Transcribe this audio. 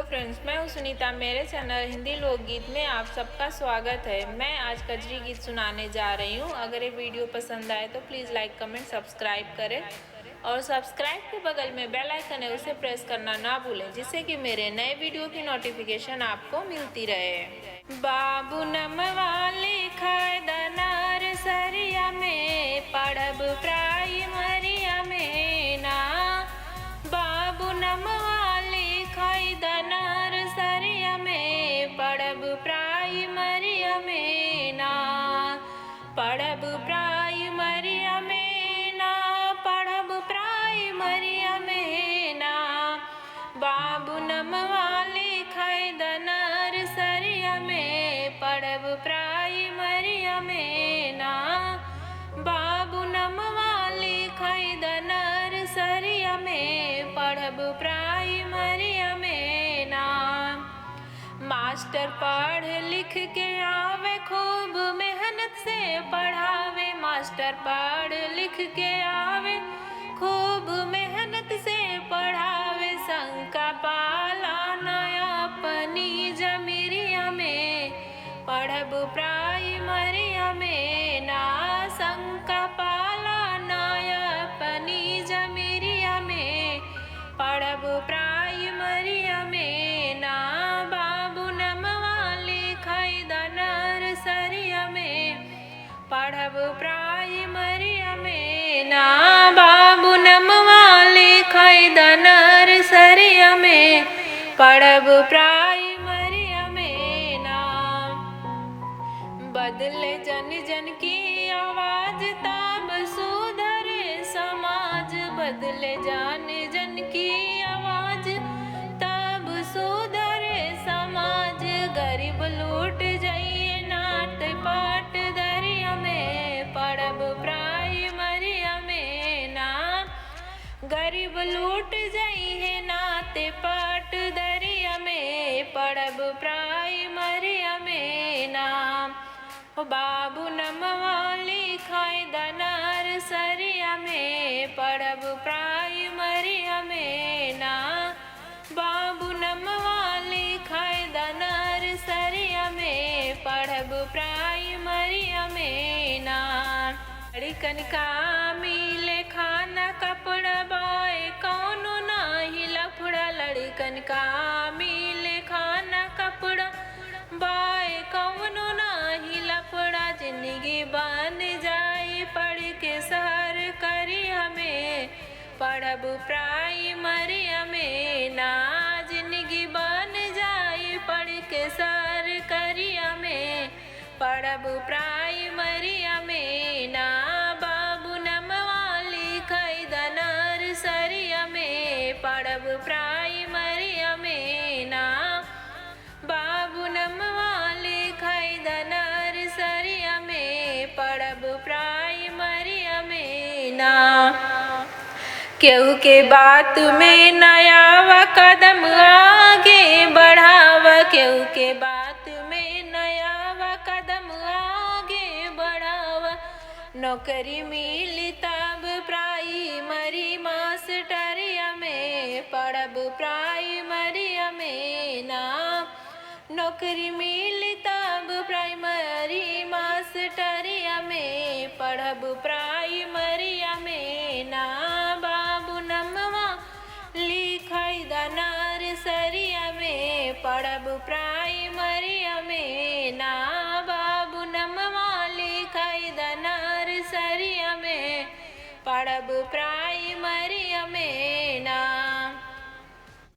Friends, मैं हूं सुनीता। मेरे चैनल हिंदी लोकगीत में आप सबका स्वागत है। मैं आज कजरी गीत सुनाने जा रही हूं। अगर ये वीडियो पसंद आए तो प्लीज़ लाइक कमेंट सब्सक्राइब करें और सब्सक्राइब के बगल में बेल आइकन है उसे प्रेस करना ना भूलें, जिससे कि मेरे नए वीडियो की नोटिफिकेशन आपको मिलती रहे। बाबू नमवाले खैदनार सरिया में पढ़ब प्राइमरिया में ना। बाबू नमवाले खैदनार सरिया में पढ़ब प्राइमरिया में ना। पढ़ब प्राइमरिया में ना। पढ़ब प्राइमरिया में ना। बाबू नमवाले खैदनार सरिया में पढ़ब प्राइमरिया में ना। बाबू नमवाले खैदनार सरिया में पढ़ब प्राइमरिया में ना। मास्टर पढ़ लिख के आवे खूब मेहनत से पढ़ावे। मास्टर पढ़ लिख के आवे खूब मेहनत से पढ़ावे। शंका पाला नया अपनी जमीरिया में पढ़ब प्राइमरिया में ना। शंका पाला नया अपनी जमीरिया में पढ़ब प्राइमरिया में ना। बाबू नमवाले खैदनार सरिया में पढ़ब प्राइमरिया में ना। बाबू नमवाले खैदनार सरिया में पढ़ब प्राइमरिया में ना। बदले जन जन की आवाज तब सुधरे समाज। बदले जन जन की आवाज तब सुधरे समाज। गरीब लूट जाइए नाट पाट दरिया में पढ़ब प्राइमरिया में ना। गरीब लूट जाइए नात पाट दरिया में पढ़ब प्राइमरिया में ना। बाबू नमवाले खैदनार सरिया में पढ़ब प्राइमरिया में ना। बाबू नमवाले खैदनार सरिया में पढ़ब प्राइमरिया में ना। लड़कन का मिले खाना कपड़ा बाए कौनो नाही लफड़ा। लड़कन का मिले खाना कपड़ा बाए कौनो नाही लफड़ा। जिंदगी बन जाए पढ़ के सर करी हमें पढ़ब प्राइमरिया में ना। जिंदगी बन जाए पढ़ के सर करी हमें पढ़ब प्राइमरिया में ना। बाबू नमवाले खैदनार सरिया में पढ़ब प्राइमरिया में ना। बाबू नमवाले खैदनार सरिया में पढ़ब प्राइमरिया में ना। केहू के बात में नया कदम आगे बढ़ावा। केहू के बात में नया कदम आगे बढ़ावा। नौकरी मिली तब प्राइमरी मास्टरिया में पढ़ब प्राइमरिया में ना। नौकरी मिली तब प्राइमरी मास्टरिया में पढ़ब प्राइमरिया में ना। बाबू नमवाले खैदनार सरिया में पढ़ब प्राइमरिया में ना। बाबू नमवाले खैदनार सरिया में पढ़ब प्राइमरिया में ना।